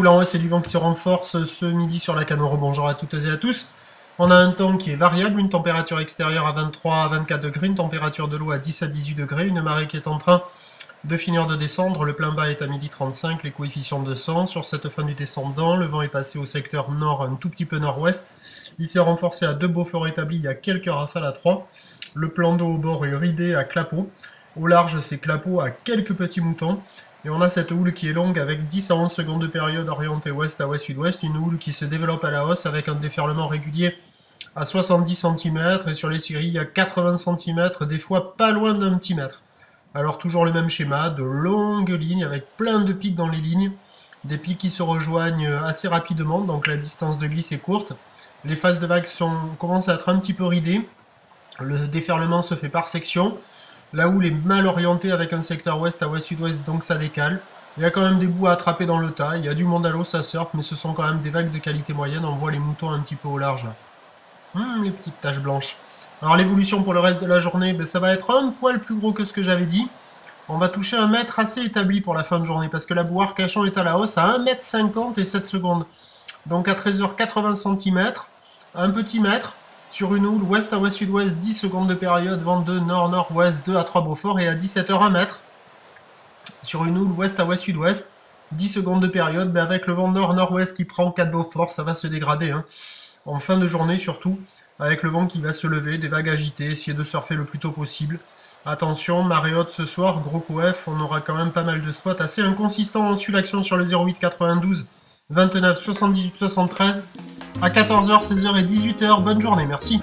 plan hausse et du vent qui se renforce ce midi sur la Canoro. Bonjour à toutes et à tous. On a un temps qui est variable, une température extérieure à 23 à 24 degrés, une température de l'eau à 10 à 18 degrés, une marée qui est en train de finir de descendre, le plein bas est à midi 35, les coefficients de 100. Sur cette fin du descendant, le vent est passé au secteur nord, un tout petit peu nord-ouest. Il s'est renforcé à 2 Beaufort établis, il y a quelques rafales à 3. Le plan d'eau au bord est ridé à clapot. Au large, c'est clapot à quelques petits moutons. Et on a cette houle qui est longue avec 10 à 11 secondes de période orientée ouest à ouest-sud-ouest. Une houle qui se développe à la hausse avec un déferlement régulier à 70 cm. Et sur les scieries à 80 cm, des fois pas loin d'un petit mètre. Alors toujours le même schéma, de longues lignes avec plein de pics dans les lignes. Des pics qui se rejoignent assez rapidement, donc la distance de glisse est courte. Les phases de vagues commencent à être un petit peu ridées. Le déferlement se fait par section. La houle est mal orientée avec un secteur ouest à ouest-sud-ouest, donc ça décale. Il y a quand même des bouts à attraper dans le tas. Il y a du monde à l'eau, ça surfe, mais ce sont quand même des vagues de qualité moyenne. On voit les moutons un petit peu au large là. Les petites taches blanches. Alors l'évolution pour le reste de la journée, ça va être un poil plus gros que ce que j'avais dit. On va toucher un mètre assez établi pour la fin de journée, parce que la boue Arcachon est à la hausse à 1,50 m et 7 secondes. Donc à 13 h 80 cm, un petit mètre, sur une houle ouest à ouest-sud-ouest, 10 secondes de période, vent de nord-nord-ouest, 2 à 3 Beaufort, et à 17 h 1 mètre, sur une houle ouest à ouest-sud-ouest, 10 secondes de période, mais avec le vent nord-nord-ouest qui prend 4 Beaufort, ça va se dégrader, en fin de journée surtout. Avec le vent qui va se lever, des vagues agitées, essayer de surfer le plus tôt possible. Attention, marée haute ce soir, gros coef, on aura quand même pas mal de spots assez inconsistants. On suit l'action sur le 08 92 29 78 73 à 14 h, 16 h et 18 h. Bonne journée, merci.